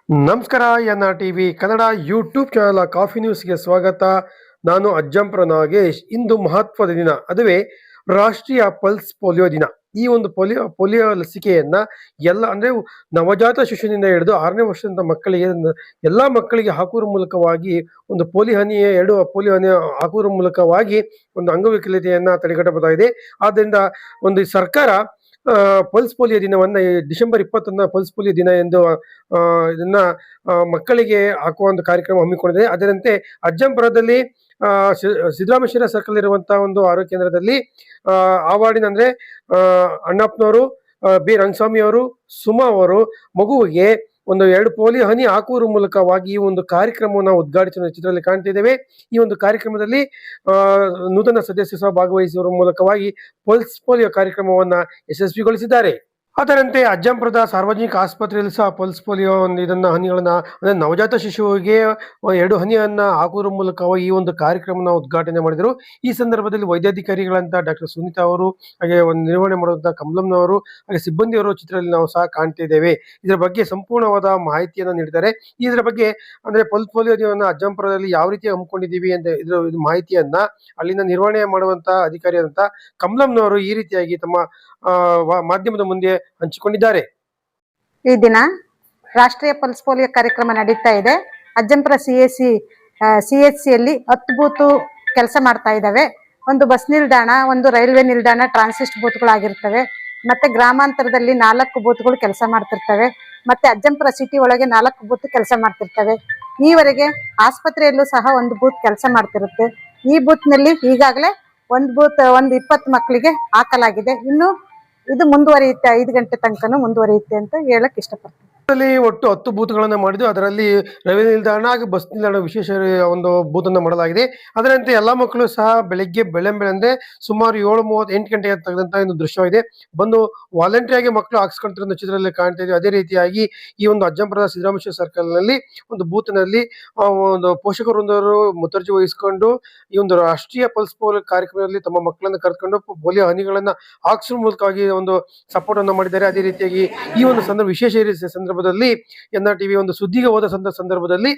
ನಮಸ್ಕಾರ NRTV Kannada YouTube channel coffee ನ್ಯೂಸ್ಗೆ ಸ್ವಾಗತ. ನಾನು ಅಜ್ಜಂಪುರ ನಾಗೇಶ್. ಇಂದು ಮಹತ್ವದ ದಿನ, ಅದುವೇ ರಾಷ್ಟ್ರೀಯ ಪಲ್ಸ್ ಪೋಲಿಯೋ ದಿನ. ಈ ಒಂದು ಪೋಲಿಯೋ ಲಸಿಕೆಯನ್ನ ಎಲ್ಲ ಅಂದ್ರೆ ನವಜಾತ ಶಿಶುವಿನಿಂದ ಹಿಡಿದು 6ನೇ ವರ್ಷದ ಮಕ್ಕಳಿಗೆ ಎಲ್ಲಾ ಮಕ್ಕಳಿಗೆ ಹಾಕುವ ಮೂಲಕವಾಗಿ ಒಂದು ಎರಡು ಪೋಲಿಯೋ ಹನಿ ಹಾಕುವ ಮೂಲಕವಾಗಿ ಒಂದು ಅಂಗವಿಕಲತೆಯನ್ನ ತಡೆಗಟ್ಟಬಹುದಾಗಿದೆ. ಆದ್ದರಿಂದ ಒಂದು ಸರ್ಕಾರ ಪಲ್ಸ್ ಪೋಲಿಯೋ ದಿನವನ್ನ ಡಿಸೆಂಬರ್ 20 ಪಲ್ಸ್ ಪೋಲಿಯೋ ದಿನ ಎಂದು ಇದನ್ನ ಮಕ್ಕಳಿಗೆ ಹಾಕುವ ಒಂದು ಕಾರ್ಯಕ್ರಮ ಹಮ್ಮಿಕೊಂಡಿದೆ. ಅದರಂತೆ ಅಜ್ಜಂಪುರದಲ್ಲಿ ಸಿದ್ದರಾಮೇಶ್ವರ ಸರ್ಕಲ್ ಇರುವಂತಹ ಒಂದು ಆರೋಗ್ಯ ಕೇಂದ್ರದಲ್ಲಿ ಆ ವಾರ್ಡಿನ ಅಂದ್ರೆ ಅಣ್ಣಪ್ಪನವರು, ಬಿ ರಂಗಸ್ವಾಮಿ ಅವರು, ಸುಮಾ ಅವರು ಮಗುವಿಗೆ ಒಂದು 2 ಪೋಲಿಯೋ ಹನಿ ಹಾಕುವ ಮೂಲಕವಾಗಿ ಈ ಒಂದು ಕಾರ್ಯಕ್ರಮವನ್ನು ಉದ್ಘಾಟಿಸುವ ಚಿತ್ರದಲ್ಲಿ ಕಾಣ್ತಿದ್ದೇವೆ. ಈ ಒಂದು ಕಾರ್ಯಕ್ರಮದಲ್ಲಿ ನೂತನ ಸದಸ್ಯರು ಸಹ ಭಾಗವಹಿಸುವ ಮೂಲಕವಾಗಿ ಪಲ್ಸ್ ಪೋಲಿಯೋ ಕಾರ್ಯಕ್ರಮವನ್ನ ಯಶಸ್ವಿಗೊಳಿಸಿದ್ದಾರೆ. ಅದರಂತೆ ಅಜ್ಜಂಪುರದ ಸಾರ್ವಜನಿಕ ಆಸ್ಪತ್ರೆಯಲ್ಲಿ ಸಹ ಪಲ್ಸ್ ಪೋಲಿಯೋ ಇದನ್ನ ಹನಿಗಳನ್ನ ಅಂದ್ರೆ ನವಜಾತ ಶಿಶುವಿಗೆ 2 ಹನಿಯನ್ನ ಹಾಕುವ ಮೂಲಕವಾಗಿ ಈ ಒಂದು ಕಾರ್ಯಕ್ರಮನ ಉದ್ಘಾಟನೆ ಮಾಡಿದರು. ಈ ಸಂದರ್ಭದಲ್ಲಿ ವೈದ್ಯಾಧಿಕಾರಿಗಳಂತ ಡಾಕ್ಟರ್ ಸುನೀತಾ ಅವರು, ಹಾಗೆ ಒಂದು ನಿರ್ವಹಣೆ ಮಾಡುವಂತಹ ಕಮಲಮ್ಮನವರು, ಹಾಗೆ ಸಿಬ್ಬಂದಿಯವರು ಚಿತ್ರದಲ್ಲಿ ನಾವು ಸಹ ಕಾಣ್ತಿದ್ದೇವೆ. ಇದರ ಬಗ್ಗೆ ಸಂಪೂರ್ಣವಾದ ಮಾಹಿತಿಯನ್ನು ನೀಡಿದ್ದಾರೆ. ಇದರ ಬಗ್ಗೆ ಅಂದ್ರೆ ಪಲ್ಸ್ ಪೋಲಿಯೋ ದಿನವನ್ನು ಅಜ್ಜಂಪುರದಲ್ಲಿ ಯಾವ ರೀತಿ ಹಮ್ಮಿಕೊಂಡಿದ್ದೀವಿ ಅಂತ ಇದ್ರ ಮಾಹಿತಿಯನ್ನ ಅಲ್ಲಿನ ನಿರ್ವಹಣೆ ಮಾಡುವಂತಹ ಅಧಿಕಾರಿಯಾದಂತ ಕಮಲಮ್ಮನವರು ಈ ರೀತಿಯಾಗಿ ತಮ್ಮ ಮಾಧ್ಯಮದ ಮುಂದೆ ಹಂಚಿಕೊಂಡಿದ್ದಾರೆ. ಈ ದಿನ ರಾಷ್ಟ್ರೀಯ ಪಲ್ಸ್ ಪೋಲಿಯೋ ಕಾರ್ಯಕ್ರಮ ನಡೀತಾ ಇದೆ. ಅಜ್ಜಂಪುರ CHCಯಲ್ಲಿ 10 ಬೂತ್ ಕೆಲಸ ಮಾಡ್ತಾ ಇದ್ದಾವೆ. ಒಂದು ಬಸ್ ನಿಲ್ದಾಣ, ಒಂದು ರೈಲ್ವೆ ನಿಲ್ದಾಣ, ಟ್ರಾನ್ಸಿಸ್ಟ್ ಬೂತ್ಗಳಾಗಿರ್ತವೆ. ಮತ್ತೆ ಗ್ರಾಮಾಂತರದಲ್ಲಿ 4 ಬೂತ್ಗಳು ಕೆಲಸ ಮಾಡ್ತಿರ್ತವೆ. ಮತ್ತೆ ಅಜ್ಜಂಪುರ ಸಿಟಿ ಒಳಗೆ 4 ಬೂತ್ ಕೆಲಸ ಮಾಡ್ತಿರ್ತವೆ. ಈವರೆಗೆ ಆಸ್ಪತ್ರೆಯಲ್ಲೂ ಸಹ ಒಂದು ಬೂತ್ ಕೆಲಸ ಮಾಡ್ತಿರುತ್ತೆ. ಈ ಬೂತ್ ನಲ್ಲಿ ಈಗಾಗಲೇ ಒಂದು 20 ಮಕ್ಕಳಿಗೆ ಹಾಕಲಾಗಿದೆ. ಇನ್ನು ಇದು ಮುಂದುವರಿಯುತ್ತೆ, 5 ಗಂಟೆ ತನಕನೂ ಮುಂದುವರಿಯುತ್ತೆ ಅಂತ ಹೇಳಕ್ ಇಷ್ಟಪಡ್ತೀನಿ. ಒಟ್ಟು 10 ಬೂತ್ಗಳನ್ನ ಮಾಡಿದ್ದು, ಅದರಲ್ಲಿ ರೈಲ್ವೆ ನಿಲ್ದಾಣ ಹಾಗೂ ಬಸ್ ನಿಲ್ದಾಣ ವಿಶೇಷ ಒಂದು ಬೂತ್ ಅನ್ನು ಮಾಡಲಾಗಿದೆ. ಅದರಂತೆ ಎಲ್ಲಾ ಮಕ್ಕಳು ಸಹ ಬೆಳಗ್ಗೆ ಬೆಳಂಬೆಳಂದೆ ಸುಮಾರು 7:38 ಗಂಟೆಗೆ ತೆಗೆದಂತಹ ಒಂದು ದೃಶ್ಯವಾಗಿದೆ. ಬಂದು ವಾಲಂಟರಿ ಆಗಿ ಮಕ್ಕಳು ಹಾಕ್ಸ್ಕೊಂತಿರೋ ಚಿತ್ರದಲ್ಲಿ ಕಾಣ್ತಾ ಇದೆ. ಅದೇ ರೀತಿಯಾಗಿ ಈ ಒಂದು ಅಜ್ಜಂಪುರದ ಸಿದ್ದರಾಮೇಶ್ವರ ಸರ್ಕಲ್ ನಲ್ಲಿ ಒಂದು ಬೂತ್ ನಲ್ಲಿ ಒಂದು ಪೋಷಕರೊಂದವರು ಮುತರ್ಜಿ ವಹಿಸಿಕೊಂಡು ಈ ಒಂದು ರಾಷ್ಟ್ರೀಯ ಪಲ್ಸ್ ಪೋಲಿಯೋ ಕಾರ್ಯಕ್ರಮದಲ್ಲಿ ತಮ್ಮ ಮಕ್ಕಳನ್ನು ಕರೆದುಕೊಂಡು ಪೋಲಿಯೋ ಹನಿಗಳನ್ನ ಹಾಕ್ಸುವ ಮೂಲಕವಾಗಿ ಒಂದು ಸಪೋರ್ಟ್ ಅನ್ನು ಮಾಡಿದ್ದಾರೆ. ಅದೇ ರೀತಿಯಾಗಿ ಈ ಒಂದು ವಿಶೇಷ ಸಂದರ್ಭದಲ್ಲಿ NRTV ಒಂದು ಸುದ್ದಿಗೆ ಹೋದ ಸಂದರ್ಭದಲ್ಲಿ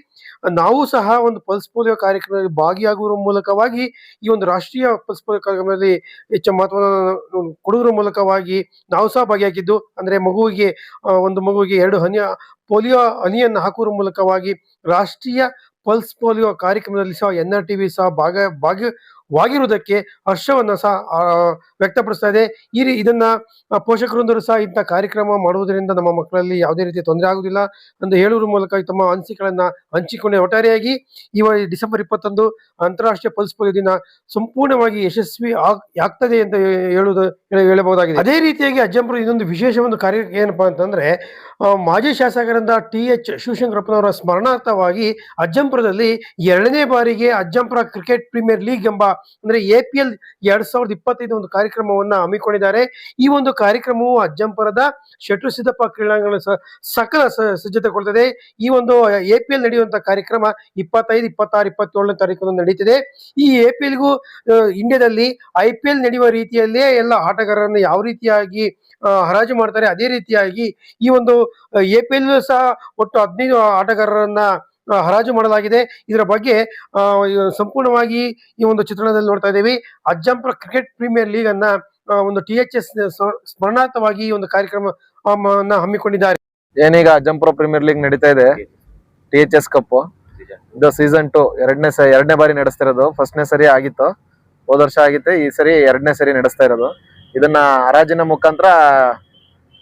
ನಾವು ಸಹ ಒಂದು ಪಲ್ಸ್ ಪೋಲಿಯೋ ಕಾರ್ಯಕ್ರಮದಲ್ಲಿ ಭಾಗಿಯಾಗುವ ಮೂಲಕವಾಗಿ ಈ ಒಂದು ರಾಷ್ಟ್ರೀಯ ಪಲ್ಸ್ ಪೋಲಿಯೋ ಕಾರ್ಯಕ್ರಮದಲ್ಲಿ ಹೆಚ್ಚು ಮಹತ್ವವನ್ನು ಕೊಡುವುದರ ಮೂಲಕವಾಗಿ ನಾವು ಸಹ ಭಾಗಿಯಾಗಿದ್ದು, ಅಂದ್ರೆ ಮಗುವಿಗೆ 2 ಪೋಲಿಯೋ ಹನಿಯನ್ನು ಹಾಕುವ ಮೂಲಕವಾಗಿ ರಾಷ್ಟ್ರೀಯ ಪಲ್ಸ್ ಪೋಲಿಯೋ ಕಾರ್ಯಕ್ರಮದಲ್ಲಿ ಸಹ NRTV ಸಹ ಭಾಗಿರುವುದಕ್ಕೆ ಹರ್ಷವನ್ನ ಸಹ ವ್ಯಕ್ತಪಡಿಸ್ತಾ ಇದೆ. ಇದನ್ನ ಪೋಷಕರೊಂದರು ಸಹ ಇಂಥ ಕಾರ್ಯಕ್ರಮ ಮಾಡುವುದರಿಂದ ನಮ್ಮ ಮಕ್ಕಳಲ್ಲಿ ಯಾವುದೇ ರೀತಿಯ ತೊಂದರೆ ಆಗುವುದಿಲ್ಲ ಎಂದು ಹೇಳುವ ಮೂಲಕ ತಮ್ಮ ಅನಿಸಿಕೆಗಳನ್ನ ಹಂಚಿಕೊಂಡ. ಒಟ್ಟಾರೆಯಾಗಿ ಈ ಡಿಸೆಂಬರ್ 21 ಅಂತಾರಾಷ್ಟ್ರೀಯ ಪಲ್ಸ್ ಪೋಲಿಯೋ ದಿನ ಸಂಪೂರ್ಣವಾಗಿ ಯಶಸ್ವಿ ಆಗ್ತದೆ ಅಂತ ಹೇಳಬಹುದಾಗಿದೆ. ಅದೇ ರೀತಿಯಾಗಿ ಅಜ್ಜಂಪುರ ಇದೊಂದು ವಿಶೇಷ ಒಂದು ಕಾರ್ಯ ಏನಪ್ಪಾ ಅಂತಂದ್ರೆ, ಮಾಜಿ ಶಾಸಕರಿಂದ TH ಶಿವಶಂಕರಪ್ಪನವರ ಸ್ಮರಣಾರ್ಥವಾಗಿ ಅಜ್ಜಂಪುರದಲ್ಲಿ 2ನೇ ಬಾರಿಗೆ ಅಜ್ಜಂಪುರ ಕ್ರಿಕೆಟ್ ಪ್ರೀಮಿಯರ್ ಲೀಗ್ ಎಂಬ ಅಂದ್ರೆ APL 2025 ಒಂದು ಕಾರ್ಯಕ್ರಮವನ್ನ ಹಮ್ಮಿಕೊಂಡಿದ್ದಾರೆ. ಈ ಒಂದು ಕಾರ್ಯಕ್ರಮವು ಅಜ್ಜಂಪುರದ ಶೆಟ್ರು ಸಿದ್ದಪ್ಪ ಕ್ರೀಡಾಂಗಣ ಸಕಲ ಸಜ್ಜತೆ ಕೊಡ್ತದೆ. ಈ ಒಂದು APL ನಡೆಯುವಂತಹ ಕಾರ್ಯಕ್ರಮ 25, 26, 27ನೇ ತಾರೀಕು ನಡೀತಿದೆ. ಈ APLಗೂ ಇಂಡಿಯಾದಲ್ಲಿ IPL ನಡೆಯುವ ರೀತಿಯಲ್ಲೇ ಎಲ್ಲ ಆಟಗಾರರನ್ನು ಯಾವ ರೀತಿಯಾಗಿ ಹರಾಜು ಮಾಡ್ತಾರೆ, ಅದೇ ರೀತಿಯಾಗಿ ಈ ಒಂದು APL ಸಹ ಒಟ್ಟು 15 ಆಟಗಾರರನ್ನ ಹರಾಜು ಮಾಡಲಾಗಿದೆ. ಇದರ ಬಗ್ಗೆ ಸಂಪೂರ್ಣವಾಗಿ ಈ ಒಂದು ಚಿತ್ರಣದಲ್ಲಿ ನೋಡ್ತಾ ಇದ್ದೀವಿ. ಅಜ್ಜಂಪುರ ಕ್ರಿಕೆಟ್ ಪ್ರೀಮಿಯರ್ ಲೀಗ್ ಅನ್ನ ಒಂದು THS ಸ್ಮರಣಾರ್ಥವಾಗಿ ಒಂದು ಕಾರ್ಯಕ್ರಮ ಹಮ್ಮಿಕೊಂಡಿದ್ದಾರೆ. ಏನೀಗ ಅಜ್ಜಂಪುರ ಪ್ರೀಮಿಯರ್ ಲೀಗ್ ನಡೀತಾ ಇದೆ, THS ಕಪ್ ಇದು ಸೀಸನ್ 2 ಎರಡನೇ ಬಾರಿ ನಡೆಸ್ತಿರೋದು. ಫಸ್ಟ್ನೇ ಸರಿ ಆಗಿತ್ತು, ಹೋದ ವರ್ಷ ಆಗಿತ್ತು, ಈ ಸರಿ 2ನೇ ಸರಿ ನಡೆಸ್ತಾ ಇರೋದು. ಇದನ್ನ ಹರಾಜಿನ ಮುಖಾಂತರ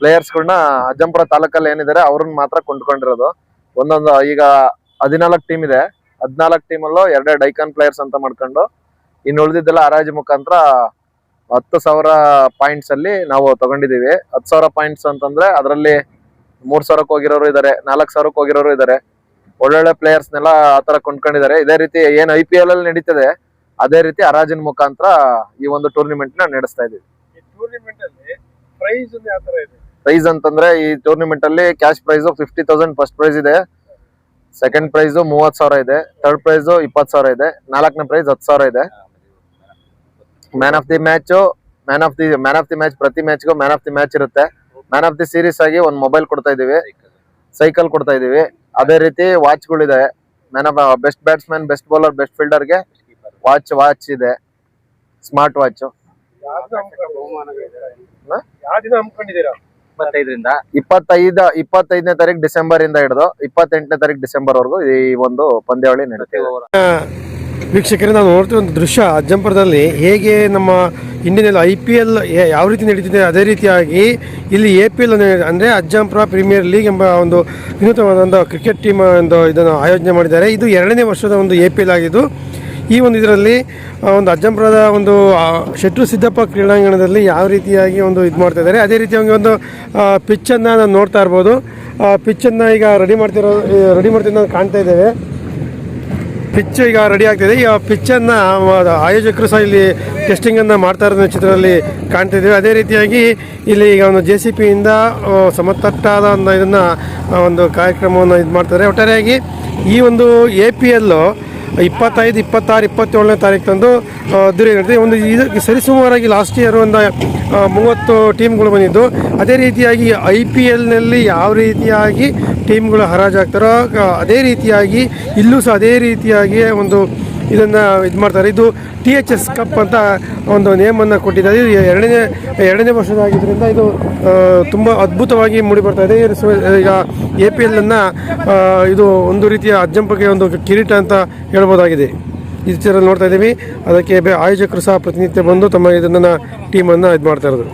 ಪ್ಲೇಯರ್ಸ್ಗಳನ್ನ ಅಜ್ಜಂಪುರ ತಾಲೂಕಲ್ಲಿ ಏನಿದ್ದಾರೆ ಅವ್ರನ್ನ ಮಾತ್ರ ಕೊಂಡ್ಕೊಂಡಿರೋದು. ಒಂದೊಂದು ಈಗ 14 ಟೀಮ್ ಇದೆ. 14 ಟೀಮಲ್ಲೂ 2 ಐಕಾನ್ ಪ್ಲೇಯರ್ಸ್ ಅಂತ ಮಾಡ್ಕೊಂಡು ಇನ್ನು ಉಳಿದಿದ್ದೆಲ್ಲ ಹರಾಜು ಮುಖಾಂತರ 10,000 ಪಾಯಿಂಟ್ಸ್ ಅಲ್ಲಿ ನಾವು ತಗೊಂಡಿದೀವಿ. 10,000 ಪಾಯಿಂಟ್ಸ್ ಅಂತಂದ್ರೆ ಅದರಲ್ಲಿ 3,000ಕ್ಕೆ ಹೋಗಿರೋರು ಇದಾರೆ, 4,000ಕ್ಕೆ ಹೋಗಿರೋರು ಇದಾರೆ. ಒಳ್ಳೊಳ್ಳೆ ಪ್ಲೇಯರ್ಸ್ನೆಲ್ಲ ಆತರ ಕೊಂಡ್ಕೊಂಡಿದ್ದಾರೆ. ಇದೇ ರೀತಿ ಏನ್ IPL ಅಲ್ಲಿ ನಡೀತದೆ ಅದೇ ರೀತಿ ಹರಾಜಿನ ಮುಖಾಂತರ ಈ ಒಂದು ಟೂರ್ನಿಮೆಂಟ್ ನ ನಡೆಸ್ತಾ ಇದೀವಿ. ಪ್ರೈಸ್ ಅಂತಂದ್ರೆ ಈ ಟೂರ್ನಿಮೆಂಟ್ ಅಲ್ಲಿ ಕ್ಯಾಶ್ ಪ್ರೈಸ್ 50,000 ಫಸ್ಟ್ ಪ್ರೈಸ್ ಇದೆ, ಸೆಕೆಂಡ್ ಪ್ರೈಸ್ 30,000 ಇದೆ, ಥರ್ಡ್ ಪ್ರೈಸ್ 20,000 ಇದೆ, 4ನೇ ಪ್ರೈಸ್ 10,000 ಇದೆ. ಮ್ಯಾನ್ ಆಫ್ ದಿ ಮ್ಯಾಚ್ ಪ್ರತಿ ಮ್ಯಾನ್ ಆಫ್ ದಿ ಮ್ಯಾಚ್ ಇರುತ್ತೆ. ಮ್ಯಾನ್ ಆಫ್ ದಿ ಸೀರೀಸ್ ಆಗಿ ಒಂದು ಮೊಬೈಲ್ ಕೊಡ್ತಾ ಇದೀವಿ, ಸೈಕಲ್ ಕೊಡ್ತಾ ಇದೀವಿ. ಅದೇ ರೀತಿ ವಾಚ್ಗಳಿದೆ. Best batsman, best bowler, best ಫೀಲ್ಡರ್ಗೆ ವಾಚ್ ಇದೆ, ಸ್ಮಾರ್ಟ್ ವಾಚ್. ಯಾವ ದಿನ ಹಮ್ಮಿಕೊಂಡಿದ್ದೀರಾ? 25ನೇ ತಾರೀಕು ಡಿಸೆಂಬರ್ ಇಂದ ಹಿಡಿದು 28ನೇ ತಾರೀಕು ಡಿಸೆಂಬರ್ ವರೆಗೂ ಈ ಒಂದು ಪಂದ್ಯಾವಳಿ ನಡೀತಿದೆ. ವೀಕ್ಷಕರೇ, ನಾವು ನೋಡ್ತಿರೋ ಒಂದು ದೃಶ್ಯ ಅಜ್ಜಂಪುರದಲ್ಲಿ ಹೇಗೆ ನಮ್ಮ ಇಂಡಿಯನ್ IPL ಯಾವ ರೀತಿ ನಡೀತಿದೆ ಅದೇ ರೀತಿಯಾಗಿ ಇಲ್ಲಿ APL ಅಂದರೆ ಅಜ್ಜಂಪುರ ಪ್ರೀಮಿಯರ್ ಲೀಗ್ ಎಂಬ ಒಂದು ವಿನೂತನವಾದ ಒಂದು ಕ್ರಿಕೆಟ್ ಟೀಮ್ ಒಂದು ಇದನ್ನು ಆಯೋಜನೆ ಮಾಡಿದ್ದಾರೆ. ಇದು 2ನೇ ವರ್ಷದ ಒಂದು APL ಆಗಿದ್ದು, ಈ ಒಂದು ಇದರಲ್ಲಿ ಒಂದು ಅಜ್ಜಂಪುರದ ಒಂದು ಶೆಟ್ರು ಸಿದ್ದಪ್ಪ ಕ್ರೀಡಾಂಗಣದಲ್ಲಿ ಯಾವ ರೀತಿಯಾಗಿ ಒಂದು ಇದು ಮಾಡ್ತಾ ಇದ್ದಾರೆ ಅದೇ ರೀತಿಯಾಗಿ ಒಂದು ಪಿಚ್ಚನ್ನು ನಾವು ನೋಡ್ತಾ ಇರ್ಬೋದು. ಪಿಚ್ಚನ್ನು ಈಗ ರೆಡಿ ಮಾಡ್ತಿರೋದು ಕಾಣ್ತಾ ಇದ್ದೇವೆ. ಪಿಚ್ ಈಗ ರೆಡಿ ಆಗ್ತಿದೆ. ಈ ಪಿಚ್ಚನ್ನು ಆಯೋಜಕರು ಸಹ ಇಲ್ಲಿ ಟೆಸ್ಟಿಂಗನ್ನು ಮಾಡ್ತಾ ಇರೋದನ್ನ ಚಿತ್ರದಲ್ಲಿ ಕಾಣ್ತಾ ಇದ್ದೇವೆ. ಅದೇ ರೀತಿಯಾಗಿ ಇಲ್ಲಿ ಈಗ ಒಂದು JCP ಇಂದ ಸಮತಟ್ಟಾದ ಒಂದು ಇದನ್ನು ಒಂದು ಕಾರ್ಯಕ್ರಮವನ್ನು ಇದು ಮಾಡ್ತಾರೆ. ಒಟ್ಟಾರೆಯಾಗಿ ಈ ಒಂದು APL 25, 26, 27ನೇ ತಾರೀಕು ತಂದು ನಡೆದಿದೆ. ಒಂದು ಇದು ಸರಿಸುಮಾರಾಗಿ ಲಾಸ್ಟ್ ಇಯರ್ ಒಂದು 30 ಟೀಮ್ಗಳು ಬಂದಿದ್ದು. ಅದೇ ರೀತಿಯಾಗಿ IPLನಲ್ಲಿ ಯಾವ ರೀತಿಯಾಗಿ ಟೀಮ್ಗಳು ಹರಾಜಾಗ್ತಾರೋ ಅದೇ ರೀತಿಯಾಗಿ ಇಲ್ಲೂ ಸಹ ಅದೇ ರೀತಿಯಾಗಿ ಒಂದು ಇದನ್ನು ಇದು ಮಾಡ್ತಾರೆ. ಇದು THS ಕಪ್ ಅಂತ ಒಂದು ನೇಮನ್ನು ಕೊಟ್ಟಿದ್ದಾರೆ. ಇದು ಎರಡನೇ ವರ್ಷದಾಗಿದ್ದರಿಂದ ಇದು ತುಂಬ ಅದ್ಭುತವಾಗಿ ಮೂಡಿಬರ್ತಾ ಇದೆ. ಈಗ APLನ್ನು ಇದು ಒಂದು ರೀತಿಯ ಅಜ್ಜಂಪುರಕ್ಕೆ ಒಂದು ಕಿರೀಟ ಅಂತ ಹೇಳ್ಬೋದಾಗಿದೆ. ಈ ಚಿತ್ರದಲ್ಲಿ ನೋಡ್ತಾ ಇದ್ದೀವಿ. ಅದಕ್ಕೆ ಆಯೋಜಕರು ಸಹ ಪ್ರತಿನಿತ್ಯ ಬಂದು ತಮ್ಮ ಇದನ್ನು ಟೀಮನ್ನು ಇದು ಮಾಡ್ತಾ ಇರೋದು.